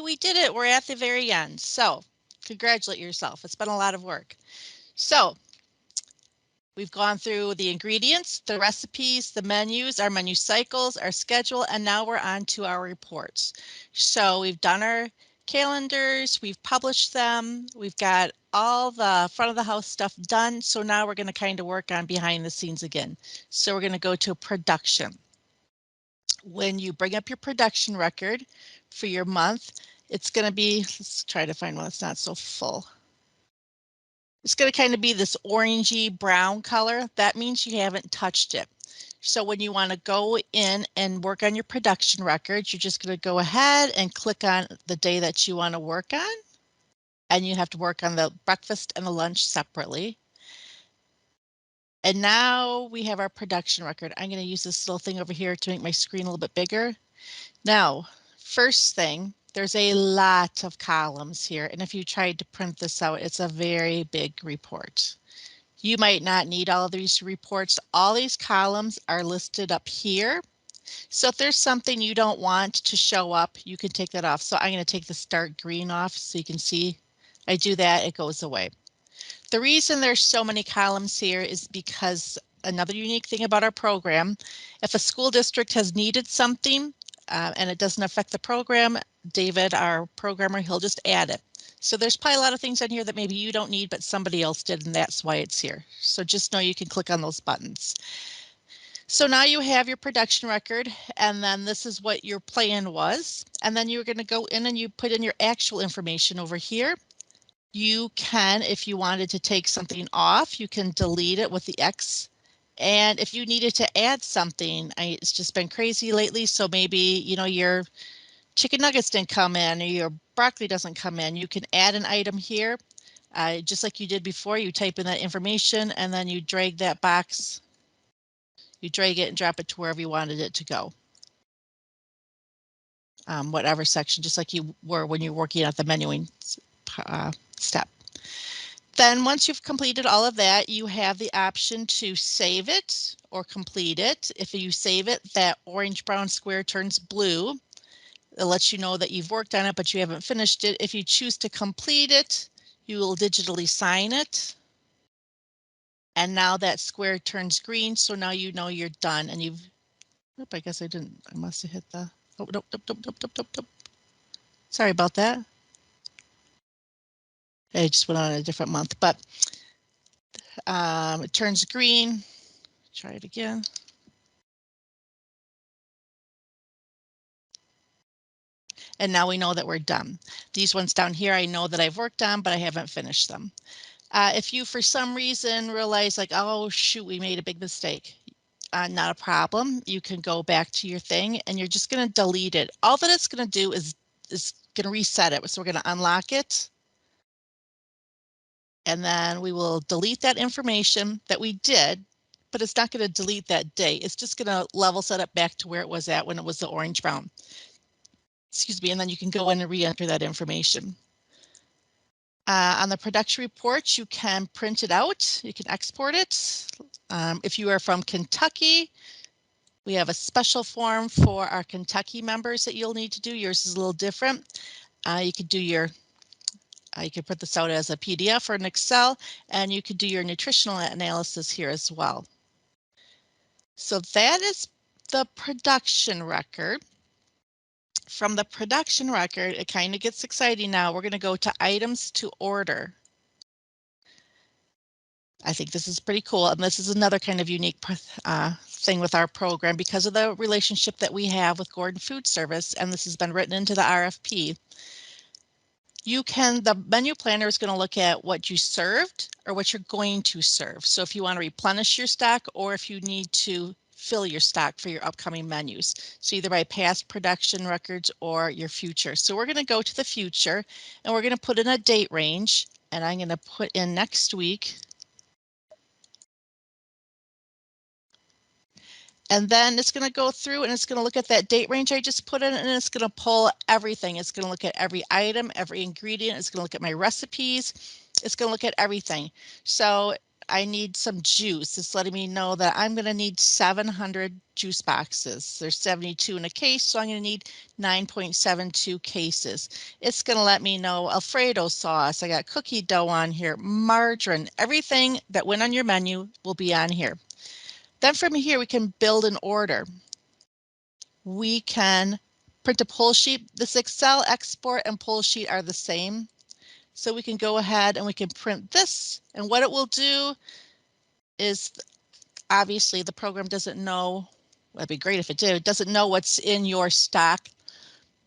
we did it. We're at the very end. So congratulate yourself. It's been a lot of work. So we've gone through the ingredients, the recipes, the menus, our menu cycles, our schedule, and now we're on to our reports. So we've done our calendars, we've published them, we've got all the front of the house stuff done. So now we're going to kind of work on behind the scenes again. So we're going to go to production. When you bring up your production record for your month, it's going to be, let's try to find one that's not so full. It's going to kind of be this orangey brown color. That means you haven't touched it. So when you want to go in and work on your production records, you're just going to go ahead and click on the day that you want to work on. And you have to work on the breakfast and the lunch separately. And now we have our production record. I'm going to use this little thing over here to make my screen a little bit bigger. Now, first thing, there's a lot of columns here. And if you tried to print this out, it's a very big report. You might not need all of these reports. All these columns are listed up here. So if there's something you don't want to show up, you can take that off. So I'm going to take the start green off so you can see I do that, it goes away. The reason there's so many columns here is because another unique thing about our program, if a school district has needed something and it doesn't affect the program, David, our programmer, he'll just add it. So there's probably a lot of things on here that maybe you don't need, but somebody else did, and that's why it's here. So just know you can click on those buttons. So now you have your production record, and then this is what your plan was. And then you're going to go in and you put in your actual information over here. You can, if you wanted to take something off, you can delete it with the X. And if you needed to add something, it's just been crazy lately. So maybe, your chicken nuggets didn't come in or your broccoli doesn't come in. You can add an item here, just like you did before. You type in that information and then you drag that box. You drag it and drop it to wherever you wanted it to go. Whatever section, just like you were when you're working at the menuing step. Then once you've completed all of that, you have the option to save it or complete it. If you save it, that orange brown square turns blue. It lets you know that you've worked on it, but you haven't finished it. If you choose to complete it, you will digitally sign it. And now that square turns green, so now you know you're done and you've, I guess I didn't, I must have hit the, oh, nope. Sorry about that. I just went on a different month, but it turns green. Try it again. And now we know that we're done. These ones down here, I know that I've worked on, but I haven't finished them. If you, for some reason, realize like, oh, shoot, we made a big mistake, not a problem. You can go back to your thing and you're just going to delete it. All that it's going to do is going to reset it. So we're going to unlock it. And then we will delete that information that we did, but it's not going to delete that day. It's just going to level set it back to where it was at when it was the orange brown. Excuse me, and then you can go in and re-enter that information. On the production reports, you can print it out. You can export it. If you are from Kentucky, we have a special form for our Kentucky members that you'll need to do. Yours is a little different. You could do your, you could print this out as a PDF or an Excel, and you could do your nutritional analysis here as well. So that is the production record. From the production record, it kind of gets exciting now. We're going to go to items to order. I think this is pretty cool, and this is another kind of unique thing with our program because of the relationship that we have with Gordon Food Service, and this has been written into the RFP. The menu planner is going to look at what you served or what you're going to serve. So if you want to replenish your stock or if you need to fill your stock for your upcoming menus. So either by past production records or your future. So we're going to go to the future and we're going to put in a date range, and I'm going to put in next week. And then it's going to go through and it's going to look at that date range I just put in, and it's going to pull everything. It's going to look at every item, every ingredient. It's going to look at my recipes. It's going to look at everything. So I need some juice. It's letting me know that I'm going to need 700 juice boxes. There's 72 in a case, so I'm going to need 9.72 cases. It's going to let me know Alfredo sauce. I got cookie dough on here, margarine, everything that went on your menu will be on here. Then from here, we can build an order. We can print a pull sheet. This Excel export and pull sheet are the same. So we can go ahead and we can print this. And what it will do is obviously the program doesn't know, well, it'd be great if it did, it doesn't know what's in your stock,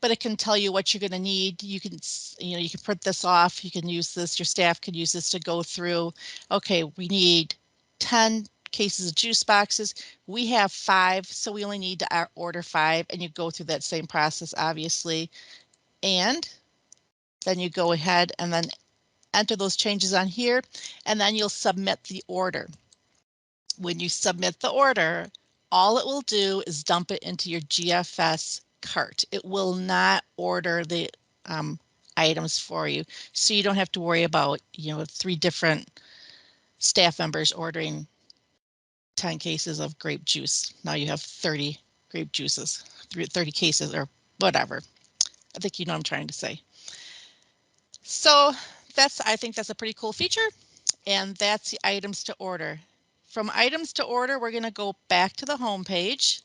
but it can tell you what you're going to need. You can, you can print this off. You can use this, your staff can use this to go through. Okay, we need 10 cases of juice boxes. We have 5, so we only need to order 5, and you go through that same process, obviously. And then you go ahead and then enter those changes on here, and then you'll submit the order. When you submit the order, all it will do is dump it into your GFS cart. It will not order the items for you. So you don't have to worry about, 3 different staff members ordering 10 cases of grape juice. Now you have 30 grape juices, 30 cases or whatever. I think you know what I'm trying to say. So I think that's a pretty cool feature. And that's the items to order. From items to order, we're going to go back to the home page,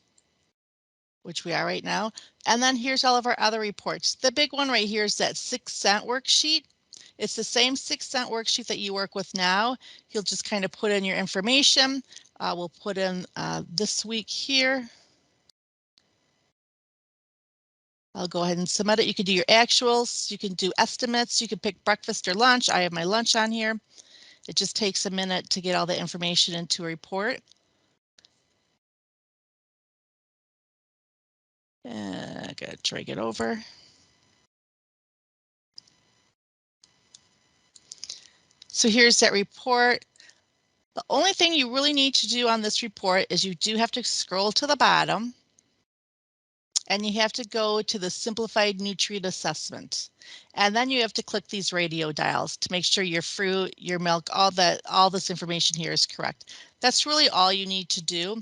which we are right now. And then here's all of our other reports. The big one right here is that 6-cent worksheet. It's the same 6-cent worksheet that you work with now. You'll just kind of put in your information. We'll put in this week here. I'll go ahead and submit it. You can do your actuals. You can do estimates. You can pick breakfast or lunch. I have my lunch on here. It just takes a minute to get all the information into a report. I gotta drag it over. So here's that report. The only thing you really need to do on this report is you do have to scroll to the bottom and you have to go to the simplified nutrient assessment. And then you have to click these radio dials to make sure your fruit, your milk, all this information here is correct. That's really all you need to do.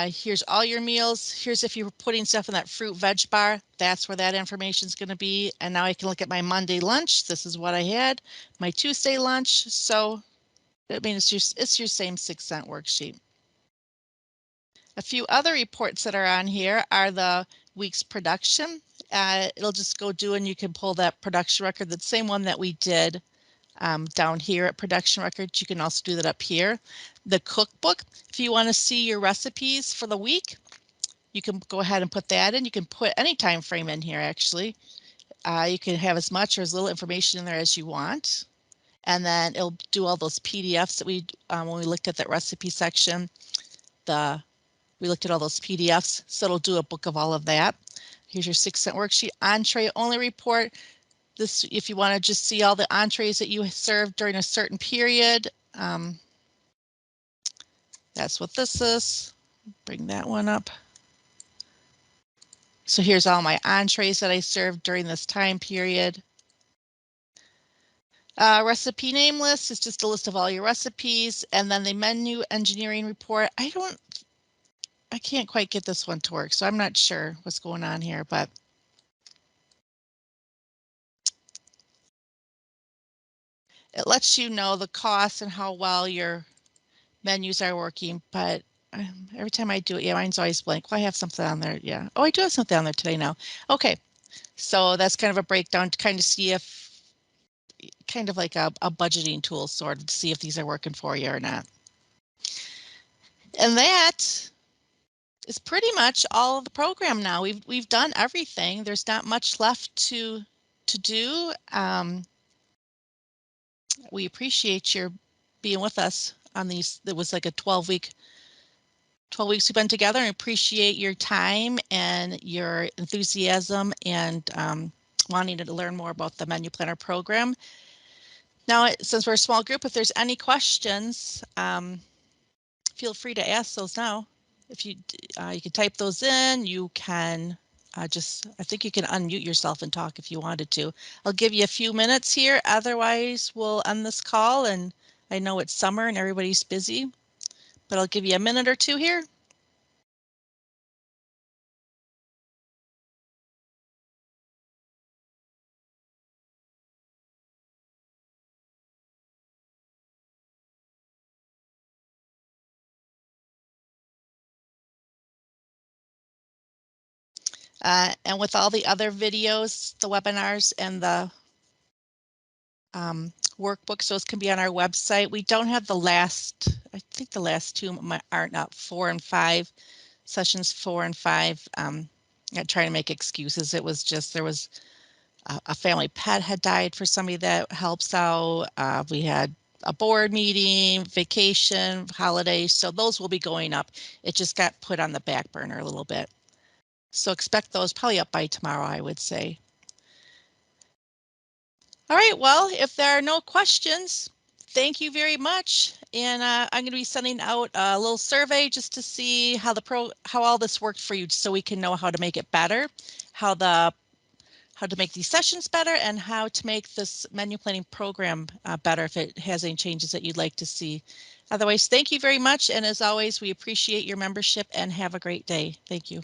Here's all your meals. Here's if you're putting stuff in that fruit veg bar, that's where that information is going to be. And now I can look at my Monday lunch. This is what I had, my Tuesday lunch. So I mean, it's your same 6-cent worksheet. A few other reports that are on here are the week's production. It'll just go do and you can pull that production record, the same one that we did down here at production records. You can also do that up here. The cookbook, if you want to see your recipes for the week, you can go ahead and put that in. You can put any time frame in here, actually. You can have as much or as little information in there as you want. And then it'll do all those PDFs that we, when we looked at that recipe section, we looked at all those PDFs. So it'll do a book of all of that. Here's your 6-cent worksheet, entree only report. This, if you want to just see all the entrees that you served during a certain period, that's what this is. Bring that one up. So here's all my entrees that I served during this time period. Recipe name list is just a list of all your recipes, and then the menu engineering report. I can't quite get this one to work, so I'm not sure what's going on here, but it lets you know the costs and how well your menus are working. But every time I do it, yeah, mine's always blank. Well, I have something on there. Yeah. Oh, I do have something on there today now. Okay. So that's kind of a breakdown to kind of see if, kind of like a budgeting tool sort of to see if these are working for you or not. And that is pretty much all of the program now. We've done everything. There's not much left to do. We appreciate your being with us on these. It was like a 12 weeks we've been together, and appreciate your time and your enthusiasm and wanting to learn more about the menu planner program. Now, since we're a small group, if there's any questions, feel free to ask those now. If you can type those in, you can I think you can unmute yourself and talk if you wanted to. I'll give you a few minutes here. Otherwise, we'll end this call and I know it's summer and everybody's busy, but I'll give you a minute or two here. And with all the other videos, the webinars and the workbooks, those can be on our website. We don't have the last, I think the last two aren't up, 4 and 5, sessions 4 and 5. I'm not trying to make excuses. It was just, there was a family pet had died for somebody that helps out. We had a board meeting, vacation, holidays, so those will be going up. It just got put on the back burner a little bit. So expect those probably up by tomorrow, I would say. All right, well, if there are no questions, thank you very much. And I'm going to be sending out a little survey just to see how all this worked for you, so we can know how to make it better, how to make these sessions better, and how to make this menu planning program better if it has any changes that you'd like to see. Otherwise, thank you very much. And as always, we appreciate your membership and have a great day. Thank you.